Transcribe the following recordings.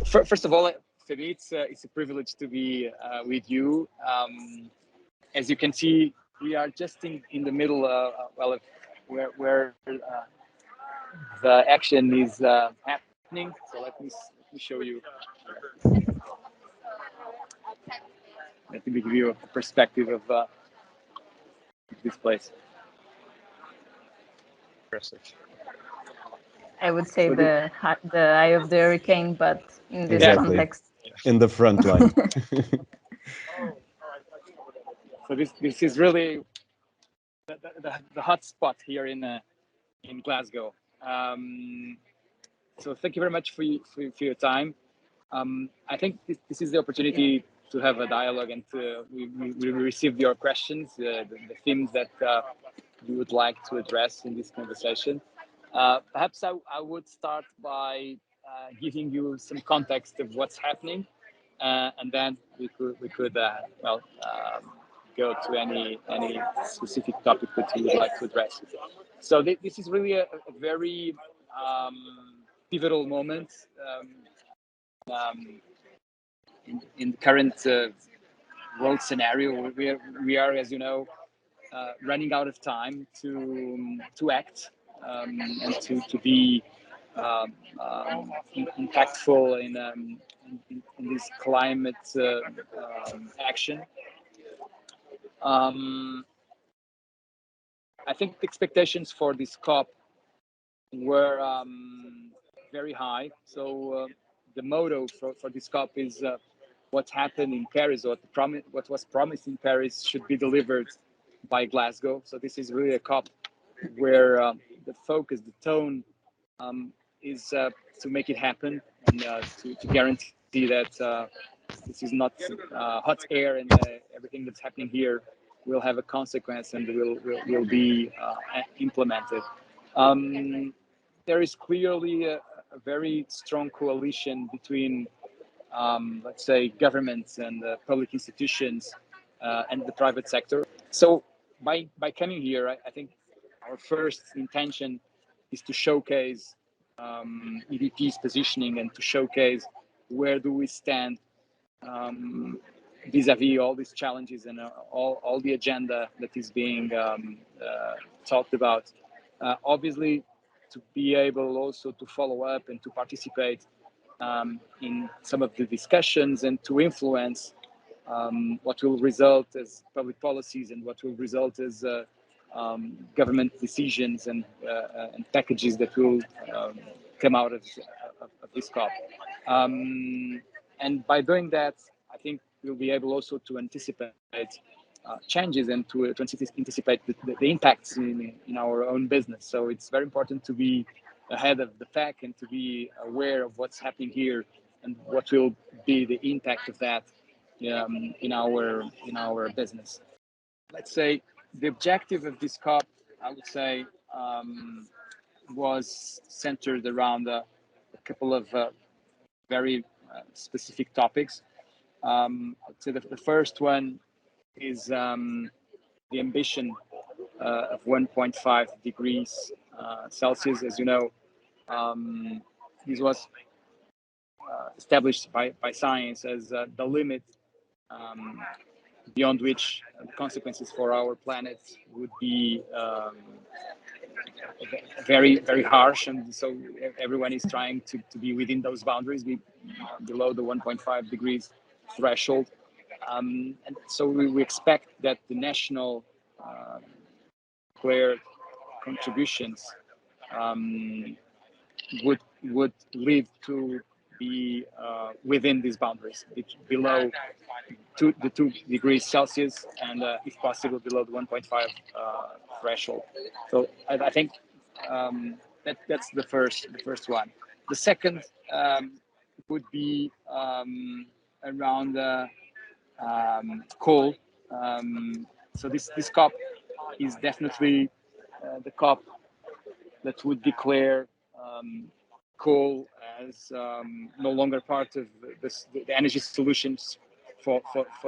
first of all, for me, it's a privilege to be with you. As you can see, we are just in the middle, where the action is happening. So let me show you. Let me give you a perspective of this place. I would say the eye of the hurricane, but in this context, in the front line. So this is really the hot spot here in Glasgow. So thank you very much for your time. I think this is the opportunity to have a dialogue, and we received your questions, the themes that we would like to address in this conversation. Perhaps I would start by giving you some context of what's happening, and then we could go to any specific topic that you would like to address. So this is really a very pivotal moment in the current world scenario. We are, as you know, running out of time to act and to be impactful in this climate action. I think the expectations for this COP were very high. So the motto for this COP is what happened in Paris, or what was promised in Paris, should be delivered by Glasgow. So this is really a COP where the focus, the tone is to make it happen, and to guarantee that this is not hot air, and everything that's happening here will have a consequence and will be implemented. There is clearly a very strong coalition between, let's say, governments and public institutions and the private sector. So by coming here, I think our first intention is to showcase EDP's positioning, and to showcase where do we stand vis-a-vis all these challenges and all the agenda that is being talked about. Obviously, to be able also to follow up and to participate in some of the discussions, and to influence what will result as public policies, and what will result as government decisions and packages that will come out of this COP. And by doing that, I think we'll be able also to anticipate changes, and to anticipate the impacts in our own business. So it's very important to be ahead of the pack, and to be aware of what's happening here, and what will be the impact of that in our business. Let's say the objective of this COP, I would say, was centered around a couple of very specific topics. So the first one is the ambition of 1.5 degrees Celsius. As you know, this was established by science as the limit beyond which the consequences for our planet would be very, very harsh. And so everyone is trying to be within those boundaries, below the 1.5 degrees threshold. And so we expect that the national declared contributions would live to be within these boundaries, below the 2 degrees Celsius, and if possible below the 1.5 threshold. So I think that's the first one. The second would be around coal. So this COP is definitely the COP that would declare coal as no longer part of the energy solutions for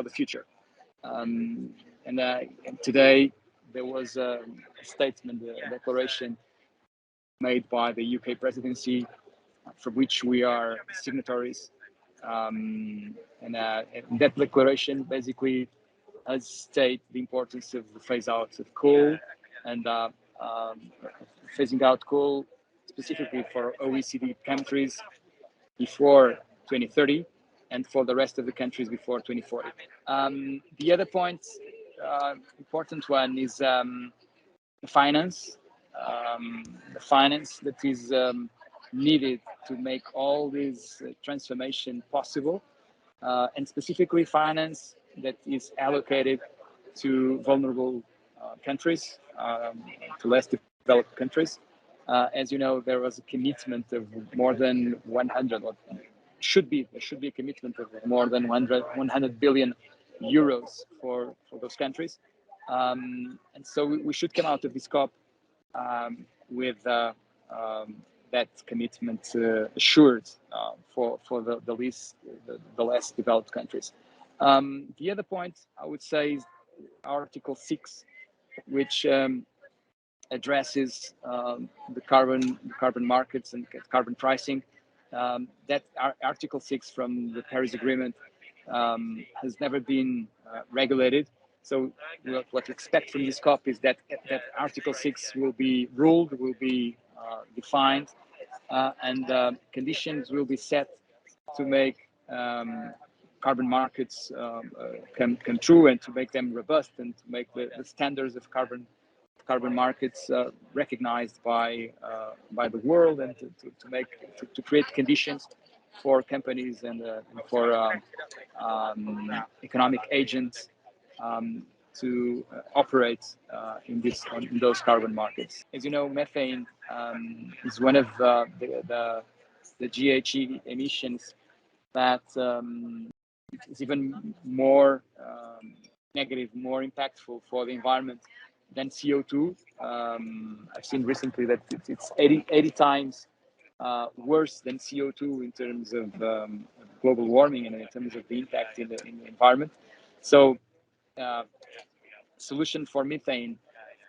the future. And today there was a statement, a declaration made by the UK presidency, for which we are signatories, And that declaration basically has stated the importance of the phase out of coal and phasing out coal specifically for OECD countries before 2030 and for the rest of the countries before 2040. The other point, important one, is the finance. The finance that is needed to make all this transformation possible, and specifically finance that is allocated to vulnerable countries, to less developed countries. As you know, there was a commitment of more than 100, or there should be a commitment of more than 100 billion euros for those countries. And so we should come out of this COP with that commitment assured for the less developed countries. The other point I would say is Article 6, which addresses the carbon markets and carbon pricing. That Article 6 from the Paris Agreement has never been regulated. So what we expect from this COP is that Article 6 will be ruled, will be defined, and conditions will be set to make carbon markets come true, and to make them robust, and to make the standards of carbon markets recognized by the world, and to create conditions for companies and for economic agents to operate in those carbon markets. As you know, methane is one of the GHG emissions that is even more negative, more impactful for the environment than CO2. I've seen recently that it's 80 times worse than CO2 in terms of global warming and in terms of the impact in the environment. So solution for methane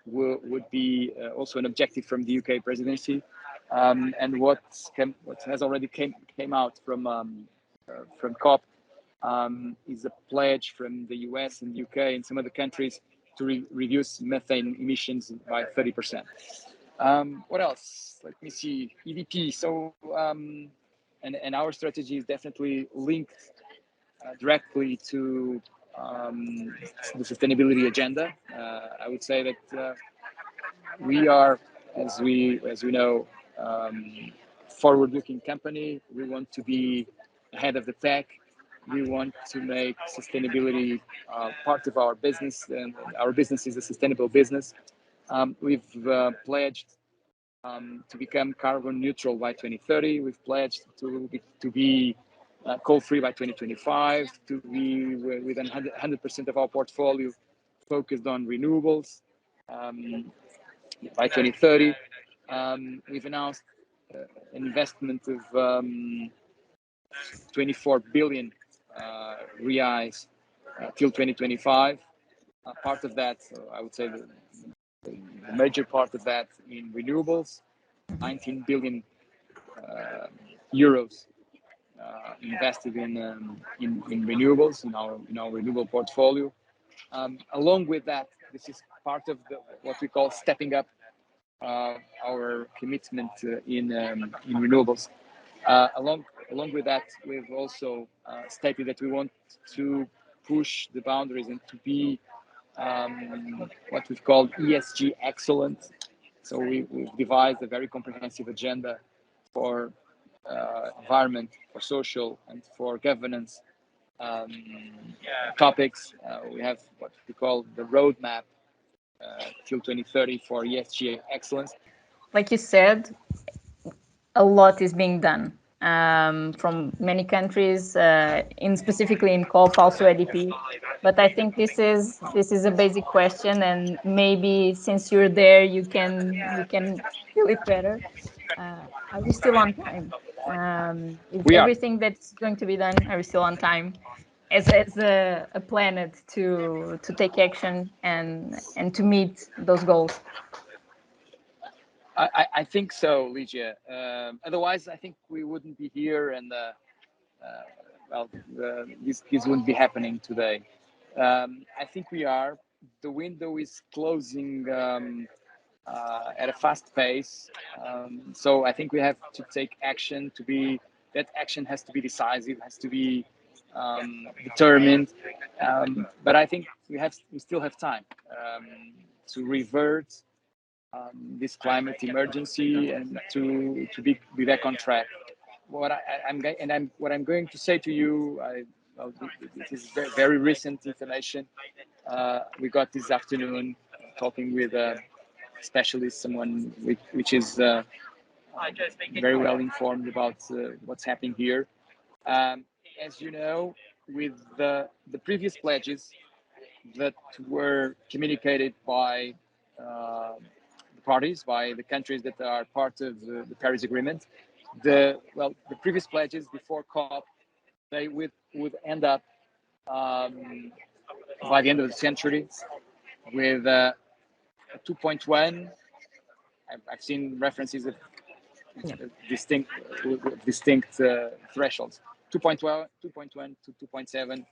would be also an objective from the UK presidency, and what has already came out from COP is a pledge from the US and UK and some other countries to reduce methane emissions by 30%. What else? Let me see. EDP. So and our strategy is definitely linked directly to the sustainability agenda. I would say that we are, as we know, forward-looking company. We want to be ahead of the tech. We want to make sustainability part of our business, and our business is a sustainable business. We've pledged to become carbon neutral by 2030. We've pledged to be coal-free by 2025, to be with 100% of our portfolio focused on renewables by 2030. We've announced an investment of 24 billion reais till 2025. Part of that, I would say the major part of that in renewables, 19 billion euros invested in renewables in our renewable portfolio. Along with that, this is part of what we call stepping up our commitment in renewables. Along with that, we've also stated that we want to push the boundaries and to be what we've called ESG excellent. So we've devised a very comprehensive agenda for environment, for social, and for governance topics. We have what we call the roadmap till 2030 for ESG excellence. Like you said, a lot is being done from many countries, specifically in COP, also EDP. But I think this is a basic question, and maybe since you're there, you can feel it better. Are we still on time? Is everything that's going to be done, are we still on time as a planet to take action and to meet those goals? I think so, Lígia. Otherwise, I think we wouldn't be here, and well, this wouldn't be happening today. I think we are. The window is closing at a fast pace. So I think we have to take action. That action has to be decisive, has to be determined. But I think we still have time to revert this climate emergency and to be back on track. What I'm going to say to you, well, this is very recent information. We got this afternoon talking with a specialist, someone which is very well informed about what's happening here. As you know, with the previous pledges that were communicated by the parties, by the countries that are part of the Paris Agreement, the previous pledges before COP, they would end up by the end of the century with a 2.1. I've seen references of distinct thresholds: 2.1 to 2.7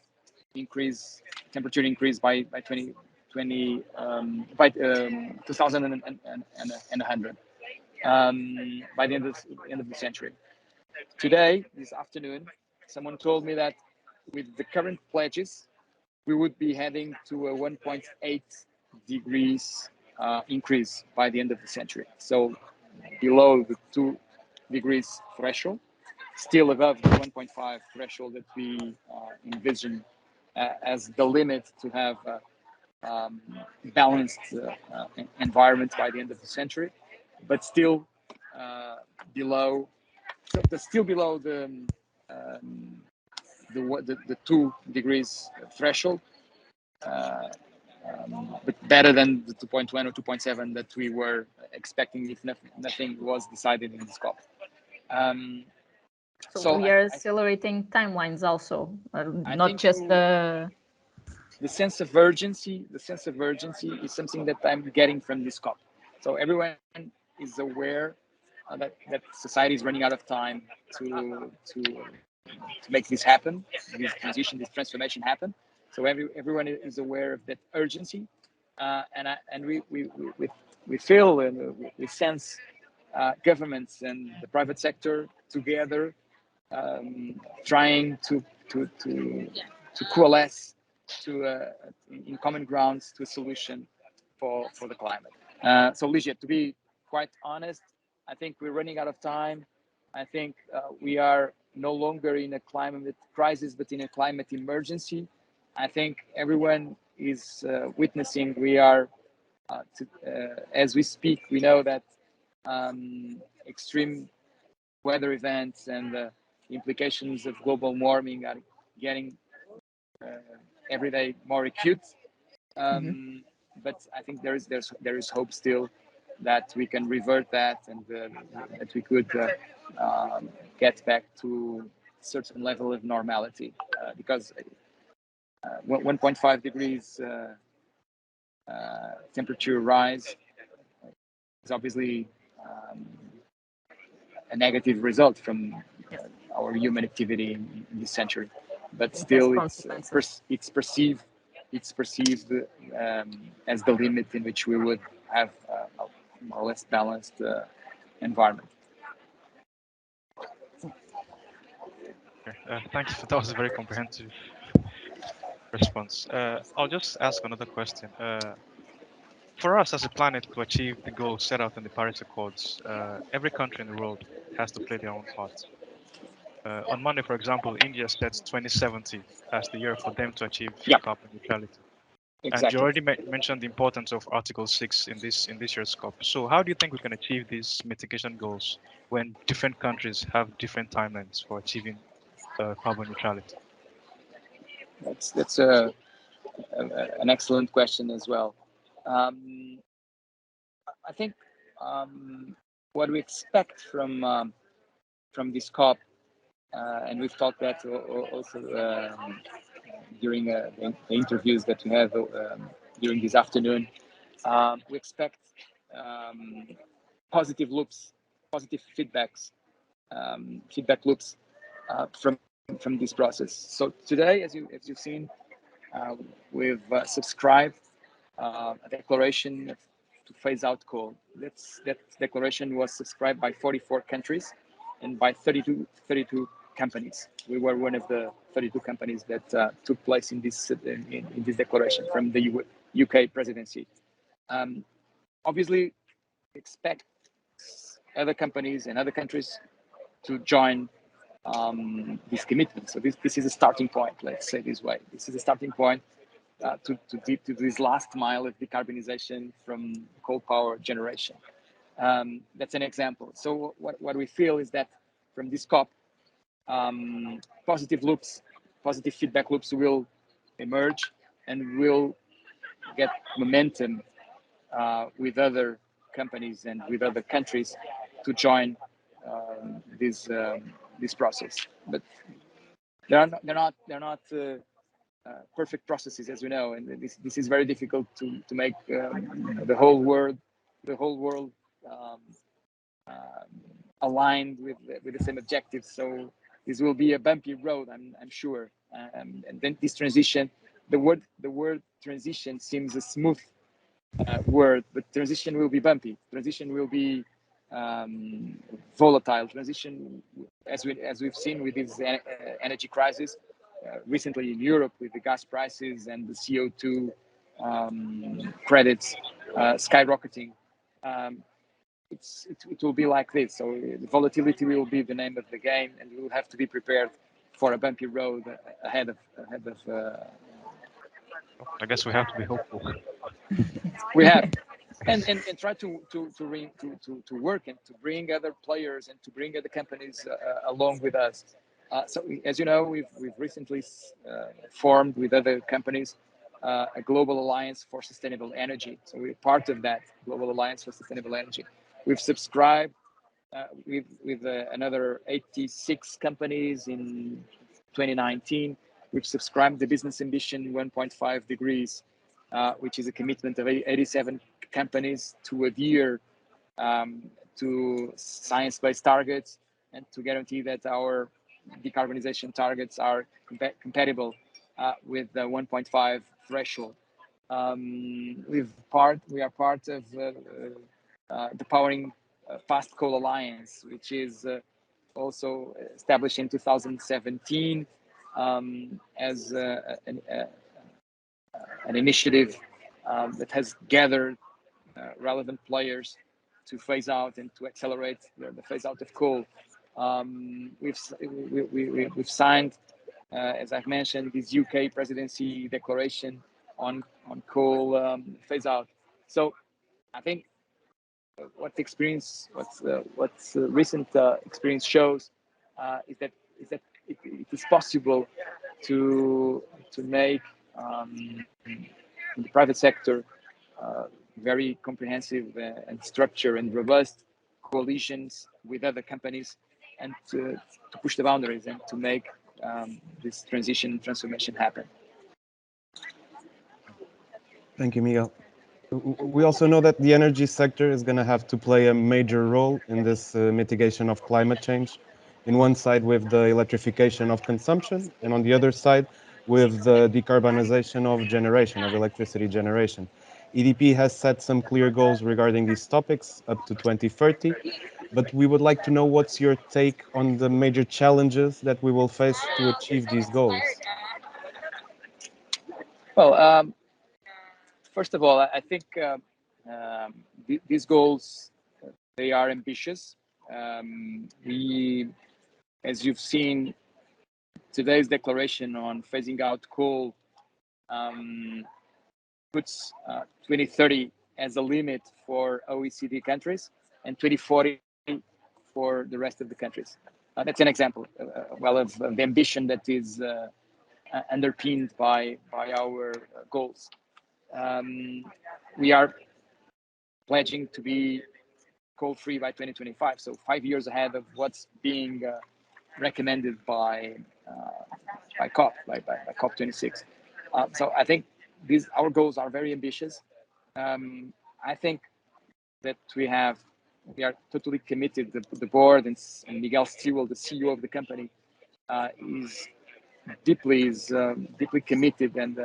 increase, temperature increase by 2020 by 2100 by the end of the century. Today, this afternoon, someone told me that with the current pledges, we would be heading to a 1.8 degrees increase by the end of the century. So below the 2 degrees threshold, still above the 1.5 threshold that we envision as the limit to have a balanced environment by the end of the century, but still below. So still below the 2 degrees threshold, but better than the 2.1 or 2.7 that we were expecting if nothing was decided in this COP. So we are accelerating timelines also, not just the sense of urgency. The sense of urgency is something that I'm getting from this COP. So everyone is aware that society is running out of time to make this happen, this transition, this transformation happen. So everyone is aware of that urgency, and we feel and we sense governments and the private sector together, trying to coalesce in common grounds to a solution for the climate. So Lígia, to be quite honest, I think we're running out of time. I think we are no longer in a climate crisis, but in a climate emergency. I think everyone is witnessing. We are, as we speak, we know that extreme weather events and the implications of global warming are getting every day more acute. But I think there is hope still that we can revert that and that we could get back to a certain level of normality, because 1.5 degrees temperature rise is obviously a negative result from our human activity in this century, but still it's perceived as the limit in which we would have a more or less balanced environment. Thanks. That was a very comprehensive response. I'll just ask another question. For us as a planet to achieve the goals set out in the Paris Accords, every country in the world has to play their own part. On Monday, for example, India sets 2070 as the year for them to achieve carbon neutrality. Exactly. And you already mentioned the importance of Article 6 in this year's COP. So how do you think we can achieve these mitigation goals when different countries have different timelines for achieving carbon neutrality? That's an excellent question as well. I think what we expect from this COP, and we've talked that also during the interviews that we have during this afternoon, we expect positive loops, positive feedback loops from from this process. So today, as you've seen, we've subscribed a declaration to phase out coal. That declaration was subscribed by 44 countries and by 32 companies. We were one of the 32 companies that took place in this declaration from the UK presidency. Obviously, expect other companies and other countries to join this commitment. So this is a starting point. Let's say this way. This is a starting point to this last mile of decarbonization from coal power generation. That's an example. So what we feel is that from this COP, positive feedback loops will emerge and will get momentum with other companies and with other countries to join this process. But they're not perfect processes, as we know, and this is very difficult to make the whole world aligned with the same objectives. So this will be a bumpy road, I'm sure. And then this transition, the word transition seems a smooth word, but transition will be bumpy. Transition will be volatile. Transition, as we've seen with this energy crisis recently in Europe, with the gas prices and the CO2 credits skyrocketing. It will be like this. So the volatility will be the name of the game, and we will have to be prepared for a bumpy road ahead of. I guess we have to be hopeful. We have, and try to work and to bring other players and to bring other companies along with us. So as you know, we've recently formed with other companies a global alliance for sustainable energy. So we're part of that global alliance for sustainable energy. We've subscribed with another 86 companies in 2019. We've subscribed the business ambition 1.5 degrees, which is a commitment of 87 companies to adhere to science-based targets and to guarantee that our decarbonization targets are compatible with the 1.5 threshold. We are part of the Powering Fast Coal Alliance, which is also established in 2017 as an initiative that has gathered relevant players to phase out and to accelerate the phase out of coal. We've signed, as I've mentioned, this UK presidency declaration on coal phase out. So I think what recent experience shows is that it is possible to make in the private sector very comprehensive and structured and robust coalitions with other companies, and to push the boundaries and to make this transformation happen. Thank you, Miguel. We also know that the energy sector is going to have to play a major role in this mitigation of climate change. In one side with the electrification of consumption, and on the other side with the decarbonization of generation, of electricity generation. EDP has set some clear goals regarding these topics up to 2030, but we would like to know what's your take on the major challenges that we will face to achieve these goals. Well, first of all, I think these goals, they are ambitious. As you've seen, today's declaration on phasing out coal puts 2030 as a limit for OECD countries and 2040 for the rest of the countries. That's an example, of the ambition that is underpinned by our goals. We are pledging to be coal-free by 2025, so 5 years ahead of what's being recommended by COP26. So I think our goals are very ambitious. I think that we are totally committed, the board and Miguel Setas, the CEO of the company, is deeply committed, and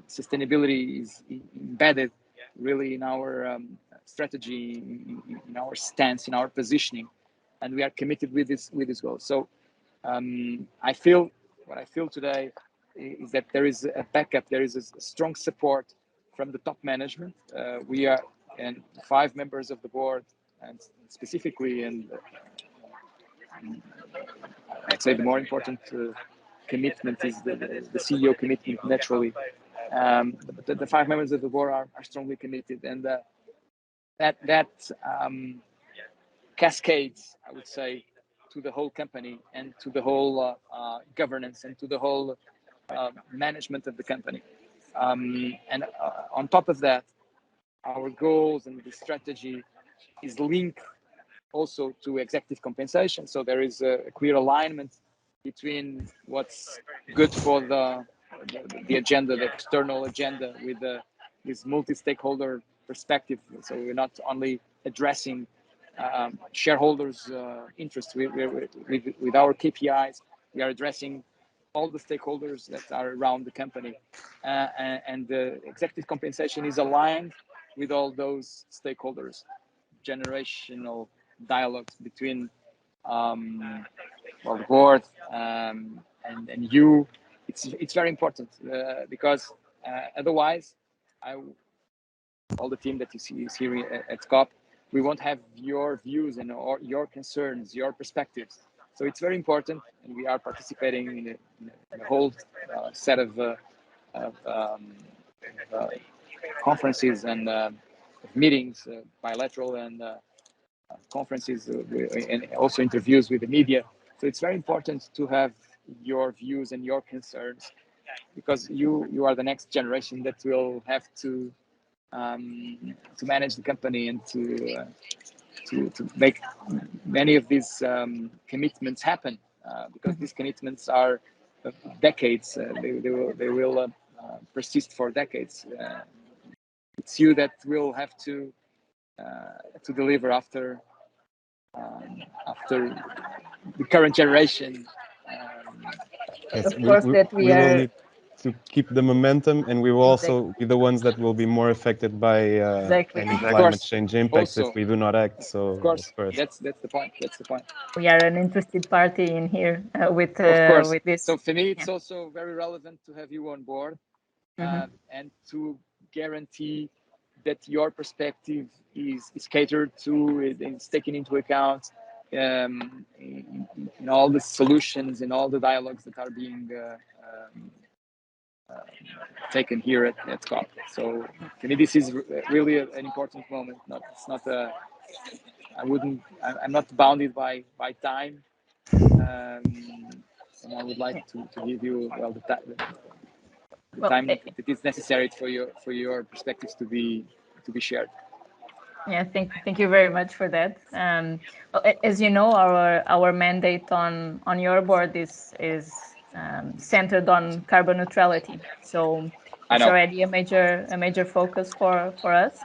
sustainability is embedded really in our strategy, in our stance, in our positioning, and we are committed with this goal. So I feel what I feel today is that there is a backup, there is a strong support from the top management. We are, and 5 members of the board, and specifically, and I'd say the more important commitment is the CEO commitment naturally. But the 5 members of the board are strongly committed, and that cascades, I would say, to the whole company and to the whole governance and to the whole management of the company. And on top of that, our goals and the strategy is linked also to executive compensation. So there is a clear alignment between what's good for the agenda, the external agenda, with this multi-stakeholder perspective. So we're not only addressing shareholders' interests with our KPIs, we are addressing all the stakeholders that are around the company, and the executive compensation is aligned with all those stakeholders. Generational dialogues between the board and you, it's very important, because otherwise, all the team that you see is here at COP, we won't have your views and or your concerns, your perspectives. So it's very important, and we are participating in a whole set of conferences and meetings, bilateral and conferences, and also interviews with the media. So it's very important to have your views and your concerns, because you are the next generation that will have to manage the company and to make many of these commitments happen, because these commitments are decades. They will persist for decades. It's you that will have to deliver after the current generation. Yes, Of course, that we will are need to keep the momentum, and we will also be the ones that will be more affected by Exactly. any Of climate course. change impacts Also, if we do not act. So of course, that's the point. That's the point. We are an interested party in here with this. So for me, it's also very relevant to have you on board, Mhm. and to guarantee that your perspective is catered to, it's taken into account in all the solutions and all the dialogues that are being taken here at COP. So for me, this is really an important moment. It's not a. I'm not bounded by time, and I would like to give you the time that is necessary for your perspectives to be shared. Yeah, thank you very much for that. As you know, our mandate on your board is centered on carbon neutrality. So it's already a major focus for us.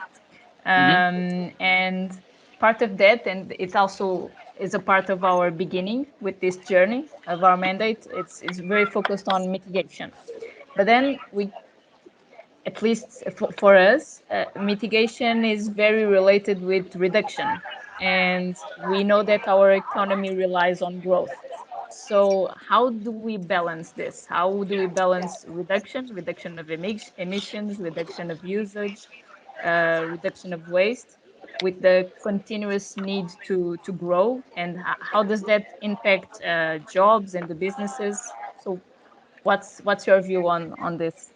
And part of that, and it also is a part of our beginning with this journey of our mandate. It's very focused on mitigation, but then at least for us, mitigation is very related with reduction. And we know that our economy relies on growth. So how do we balance this? How do we balance reduction of emissions, reduction of usage, reduction of waste, with the continuous need to grow? And how does that impact jobs and the businesses? So what's your view on this?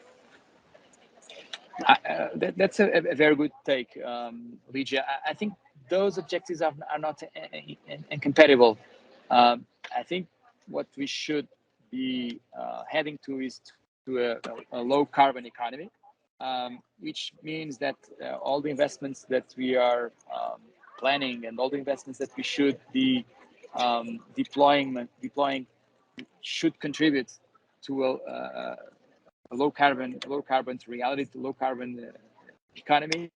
That's a very good take, Lígia. I think those objectives are not incompatible. I think what we should be heading to is to a low carbon economy, which means that all the investments that we are planning and all the investments that we should be deploying should contribute to a low carbon reality, to low carbon economy.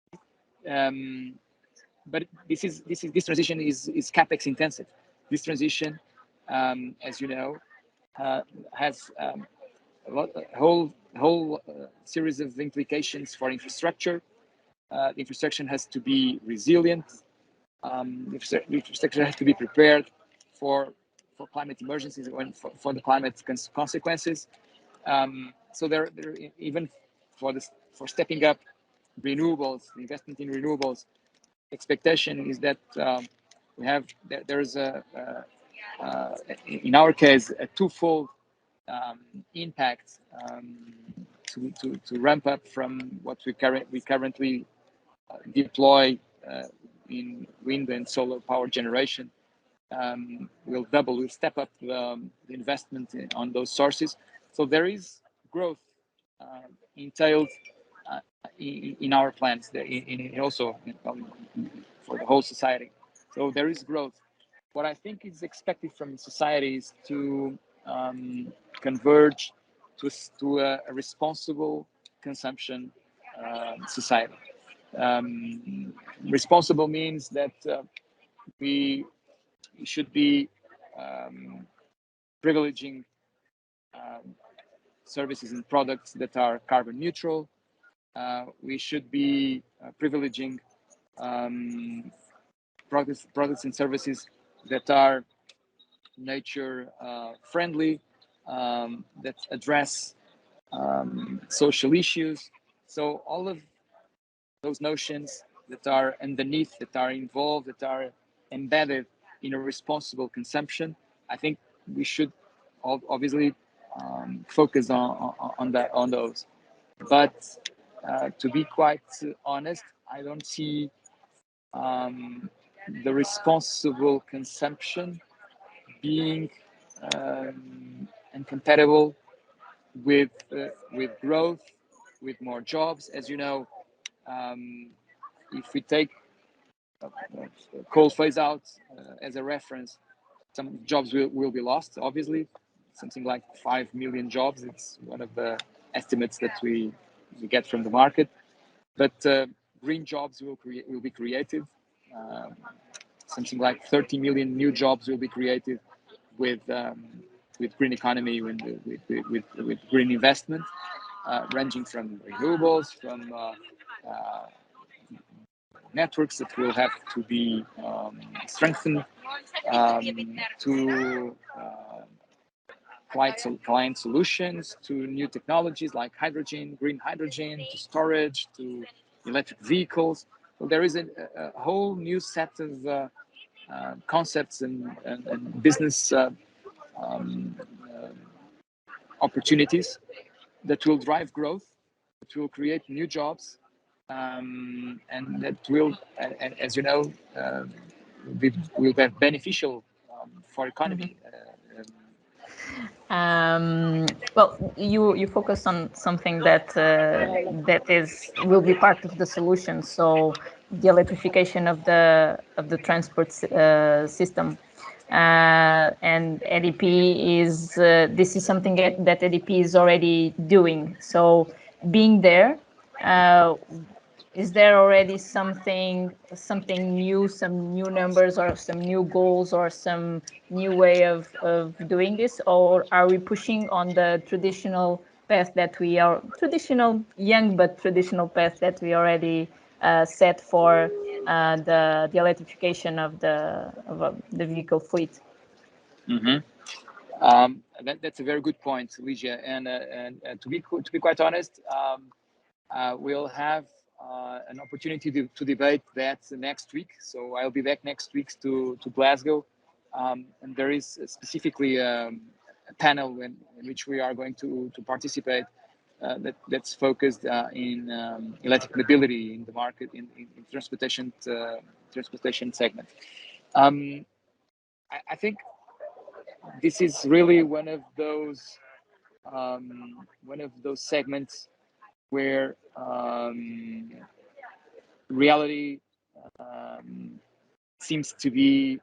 But this transition is capex intensive. This transition, as you know, has a whole series of implications for infrastructure. The infrastructure has to be resilient. The infrastructure has to be prepared for climate emergencies and for the climate consequences. So there even for stepping up renewables, the investment in renewables, expectation is that there's in our case a twofold impact to ramp up from what we currently deploy in wind and solar power generation. We'll step up the investment on those sources. So there is growth entailed in our plans, also for the whole society. So there is growth. What I think is expected from society is to converge to a responsible consumption society. Responsible means that we should be privileging services and products that are carbon neutral. We should be privileging products and services that are nature friendly, that address social issues. So all of those notions that are underneath, that are involved, that are embedded in a responsible consumption, I think we should obviously focus on those. But to be quite honest, I don't see the responsible consumption being incompatible with growth, with more jobs. As you know, if we take coal phase out as a reference, some jobs will be lost, obviously, something like 5 million jobs. It's one of the estimates that we get from the market. But green jobs will be created. Something like 30 million new jobs will be created with green economy, with green investment, ranging from renewables, from networks that will have to be strengthened, to client solutions, to new technologies like hydrogen, green hydrogen, to storage, to electric vehicles. So there is a whole new set of concepts and business opportunities that will drive growth, that will create new jobs, and that will, as you know, will be beneficial for economy. Well, you focus on something that will be part of the solution. So the electrification of the transport system, and EDP is this is something that EDP is already doing. So being there, is there already something new, some new numbers or some new goals or some new way of doing this? Or are we pushing on the traditional path that we are, young but traditional path that we already set for the electrification of the vehicle fleet? That's a very good point, Lígia. And to be quite honest, we'll have an opportunity to debate that next week. So I'll be back next week to Glasgow, and there is specifically a panel in which we are going to participate that's focused in electric mobility in the market in transportation segment. I think this is really one of those segments where reality seems to be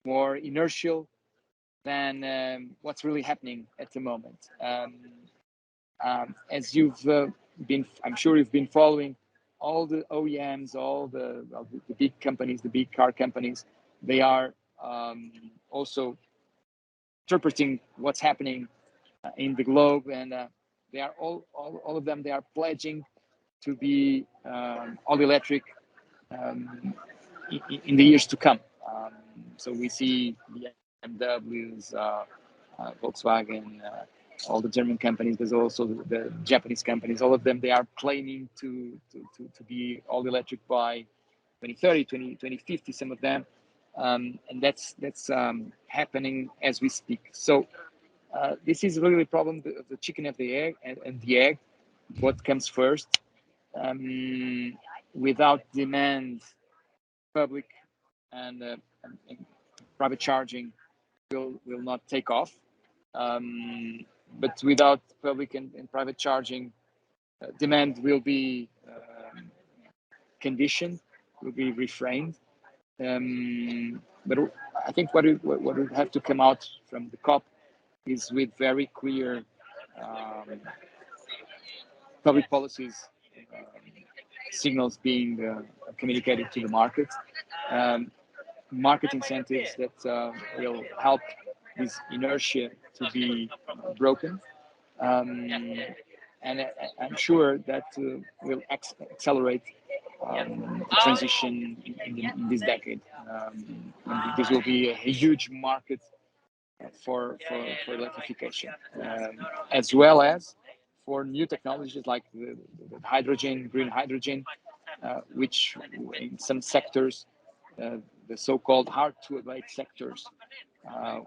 more inertial than what's really happening at the moment. As I'm sure you've been following, all the OEMs, all the big companies, the big car companies, they are also interpreting what's happening in the globe, and they are all of them. They are pledging to be all electric in the years to come. So we see the BMWs, Volkswagen, all the German companies. There's also the Japanese companies. All of them, they are claiming to be all electric by 2030, 2050. Some of them, and that's happening as we speak. So this is really the problem of the chicken and the egg, and the egg. What comes first? Without demand, public and private charging will not take off. But without public and private charging, demand will be conditioned, will be refrained. But I think what would have to come out from the COP is with very clear public policies, signals being communicated to the market, market incentives that will help this inertia to be broken. And I'm sure that will accelerate the transition in this decade. And this will be a huge market for electrification, as well as for new technologies like the hydrogen, green hydrogen, which in some sectors, the so-called hard-to-abate sectors,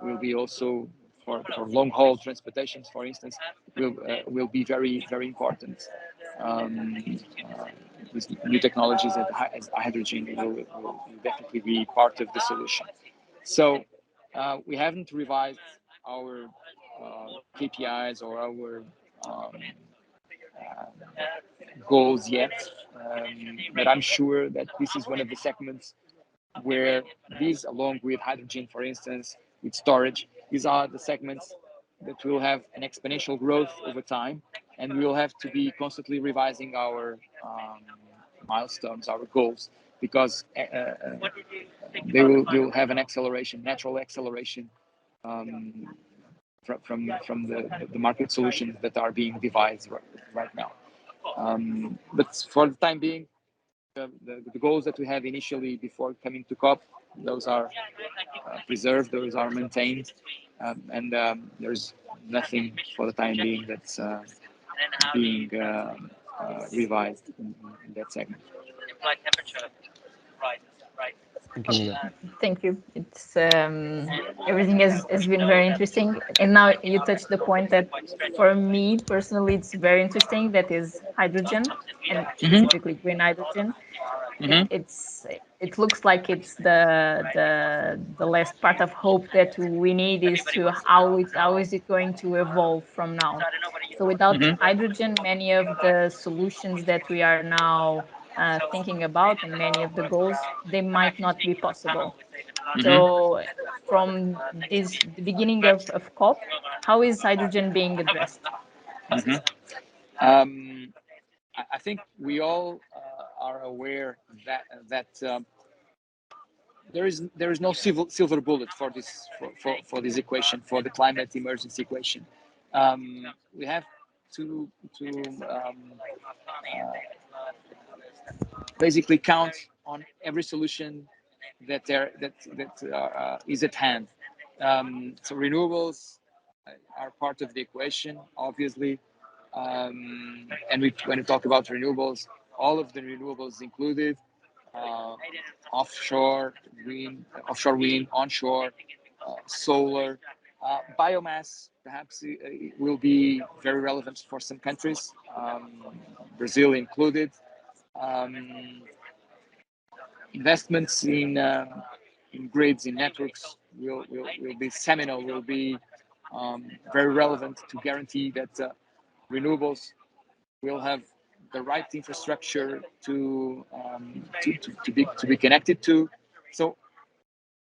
will be also for long-haul transportations, for instance, will be very, very important. With new technologies as hydrogen will definitely be part of the solution. So we haven't revised our KPIs or our goals yet, but I'm sure that this is one of the segments where these, along with hydrogen, for instance, with storage, these are the segments that will have an exponential growth over time, and we will have to be constantly revising our milestones, our goals, because they will have an acceleration, natural acceleration from the market solutions that are being devised right now. But for the time being, the goals that we have initially before coming to COP, those are preserved, those are maintained, and there's nothing for the time being that's being revised in that segment. Thank you. It's everything has been very interesting, and now you touched the point that for me personally it's very interesting. That is hydrogen, and specifically green hydrogen. It looks like it's the last part of hope that we need is to how is it going to evolve from now. So without hydrogen, many of the solutions that we are now thinking about and many of the goals, they might not be possible. So from the beginning of COP, how is hydrogen being addressed? I think we all are aware that there is no silver bullet for this equation, for the climate emergency equation. We have to basically count on every solution that is at hand. So renewables are part of the equation, obviously. And when we talk about renewables, all of the renewables included, offshore wind, onshore, solar, biomass perhaps will be very relevant for some countries, Brazil included. Investments in grids, in networks will be seminal, will be very relevant to guarantee that renewables will have the right infrastructure to be connected to. So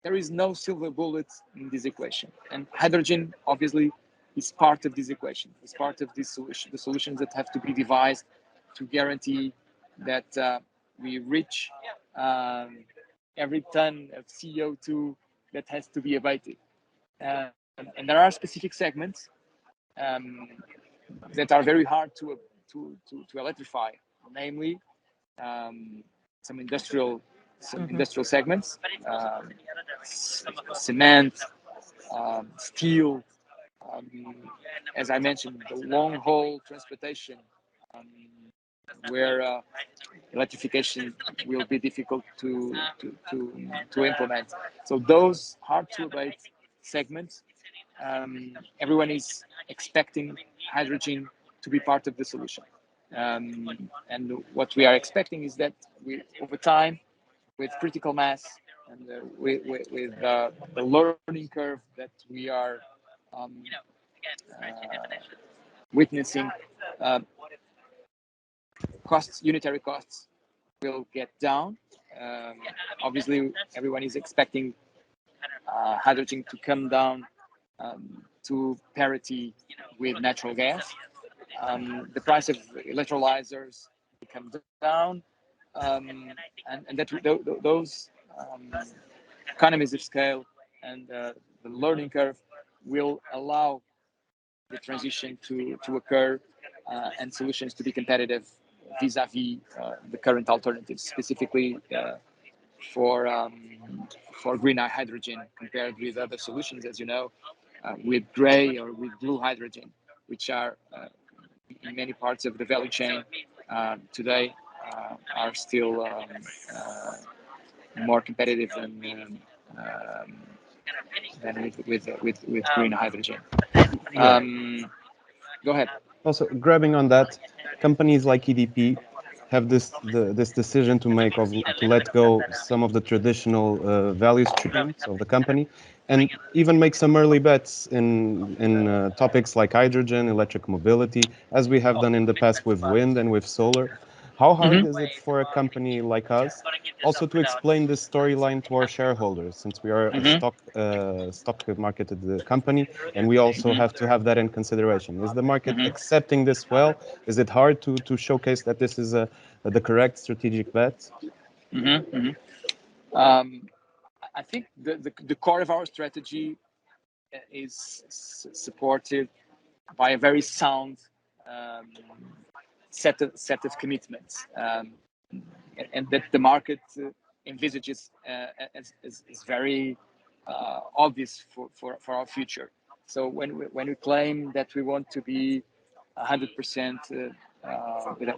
there is no silver bullet in this equation, and hydrogen obviously is part of this equation. It's part of this solution. The solutions that have to be devised to guarantee that we reach every ton of CO2 that has to be abated. and there are specific segments that are very hard to electrify, namely some industrial segments, cement, steel, as I mentioned, the long haul transportation, where electrification will be difficult to implement. So those hard to abate segments, everyone is expecting hydrogen to be part of the solution. And what we are expecting is that over time, with critical mass and with the learning curve that we are witnessing, unitary costs will get down. Obviously, everyone is expecting hydrogen to come down to parity with natural gas. The price of electrolyzers will come down, and that those economies of scale and the learning curve will allow the transition to occur and solutions to be competitive vis-a-vis the current alternatives, specifically for green hydrogen compared with other solutions, as you know, with gray or with blue hydrogen, which are in many parts of the value chain today are still more competitive than with green hydrogen. Go ahead. Also, grabbing on that, companies like EDP have this decision to make to let go some of the traditional value streams of the company, and even make some early bets in topics like hydrogen, electric mobility, as we have done in the past with wind and with solar. How hard is it for a company like us also to explain this storyline to our shareholders, since we are a stock marketed company, and we also have to have that in consideration? Is the market accepting this well? Is it hard to showcase that this is the correct strategic bet? I think the core of our strategy is supported by a very sound set of commitments, and that the market envisages as very obvious for our future. So when we claim that we want to be 100%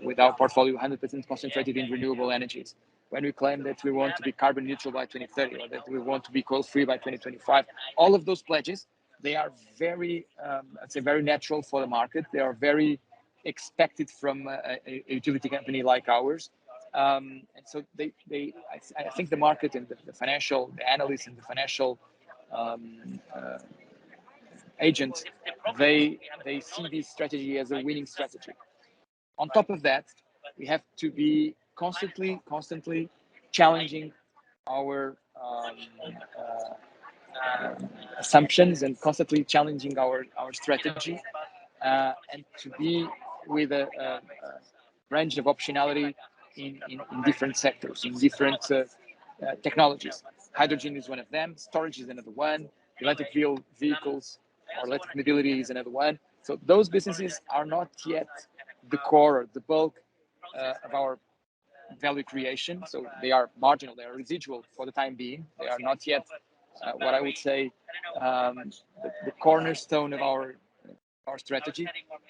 with our portfolio 100% concentrated in renewable energies, when we claim that we want to be carbon neutral by 2030, or that we want to be coal free by 2025, all of those pledges, they are very, I'd say, very natural for the market. They are very expected from a utility company like ours. And so I think the market and the analysts and the financial agents, they see this strategy as a winning strategy. On top of that, we have to be constantly challenging our assumptions and constantly challenging our strategy, and to be with a range of optionality in different sectors, in different technologies. Hydrogen is one of them, storage is another one, electric vehicles or electric mobility is another one. So those businesses are not yet the core or the bulk of our value creation. So they are marginal, they are residual for the time being. They are not yet what I would say the cornerstone of our strategy,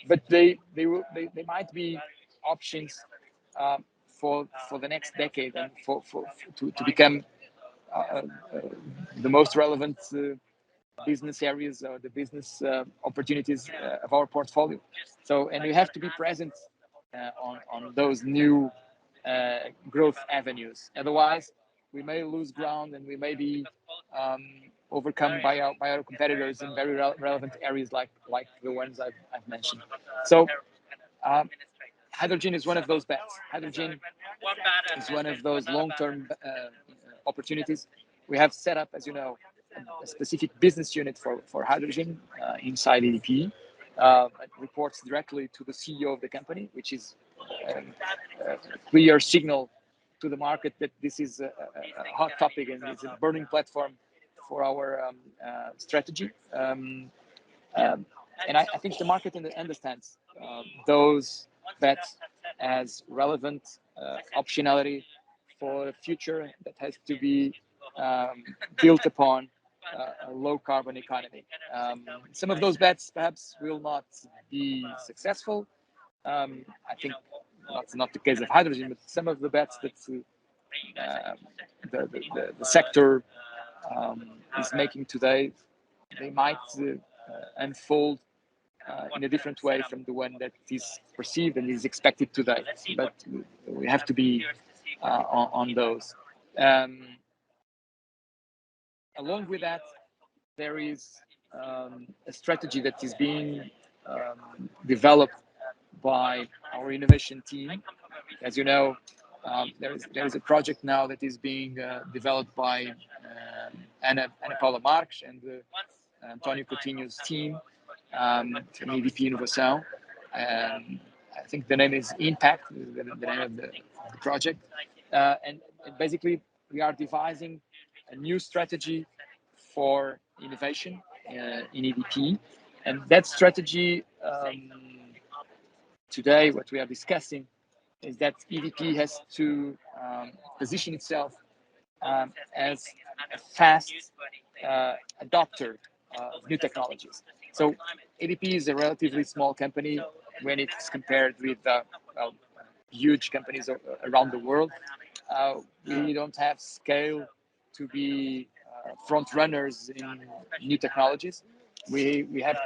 but they might be options for the next decade and to become the most relevant business areas or the business opportunities of our portfolio. So, and we have to be present on those new growth avenues. Otherwise, we may lose ground and we may be overcome by our competitors in very relevant areas like the ones I've mentioned. So hydrogen is one of those bets. Hydrogen is one of those long-term opportunities. We have set up, as you know, a specific business unit for hydrogen inside EDP. It reports directly to the CEO of the company, which is a clear signal to the market that this is a hot topic and it's a burning platform for our strategy. And I think the market understands those bets as relevant optionality for the future that has to be built upon a low carbon economy. Some of those bets perhaps will not be successful. I think that's not the case of hydrogen, but some of the bets that the sector is making today, they might unfold in a different way from the one that is perceived and is expected today. But we have to be on those. Along with that, there is a strategy that is being developed by our innovation team. As you know, there is a project now that is being developed by Ana Paula Marques and António Coutinho's team from EDP Inovação. I think the name is Impact, the name of the project. And basically, we are devising a new strategy for innovation in EDP. And that strategy, today, what we are discussing is that EDP has to position itself as a fast adopter of new technologies. So EDP is a relatively small company when it's compared with huge companies around the world. We don't have scale to be front runners in new technologies. We have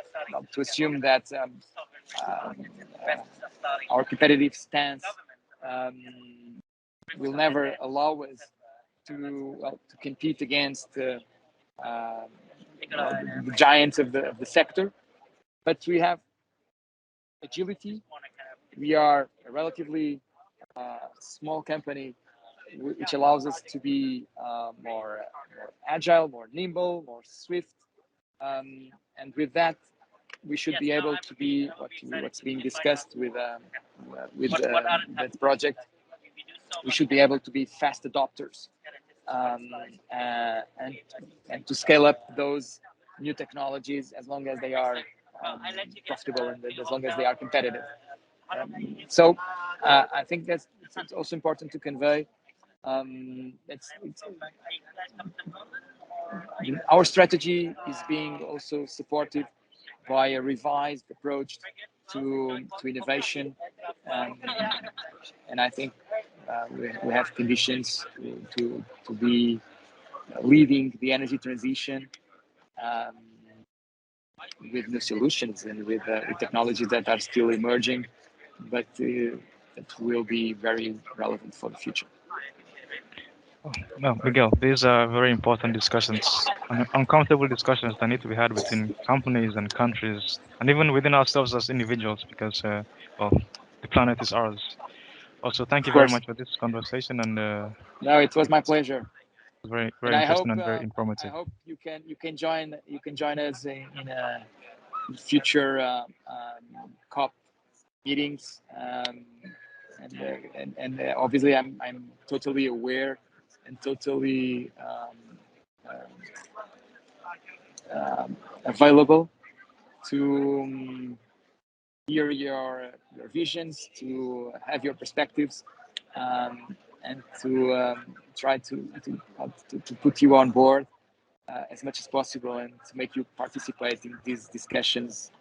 to assume that our competitive stance will never allow us to compete against the giants of the sector, but we have agility. We are a relatively small company, which allows us to be more agile, more nimble, more swift, and with that, we should be able to be what's being discussed with that project. We should be able to be fast adopters and to scale up those new technologies as long as they are profitable and as long as they are competitive. So I think it's also important to convey our strategy is being also supported by a revised approach to innovation, and I think we have conditions to be leading the energy transition with new solutions and with technologies that are still emerging, but that will be very relevant for the future. No, Miguel, these are very important discussions, uncomfortable discussions that need to be had between companies and countries, and even within ourselves as individuals, because well, the planet is ours. Also, thank you very much for this conversation, and no, it was my pleasure. Very interesting and very informative. I hope you can join us in a future COP meetings, and obviously I'm totally aware and totally available to hear your visions, to have your perspectives, and to try to put you on board as much as possible and to make you participate in these discussions,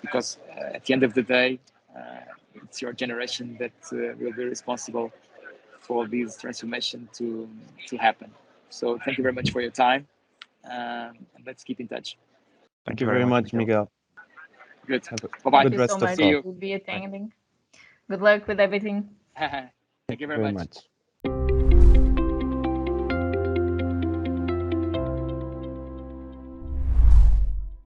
because at the end of the day, it's your generation that will be responsible for this transformation to happen. So thank you very much for your time, and let's keep in touch. Thank you very much, Miguel. Good. Bye-bye. Thank you so much. See you. We'll be attending. Good luck with everything. Thank you very much.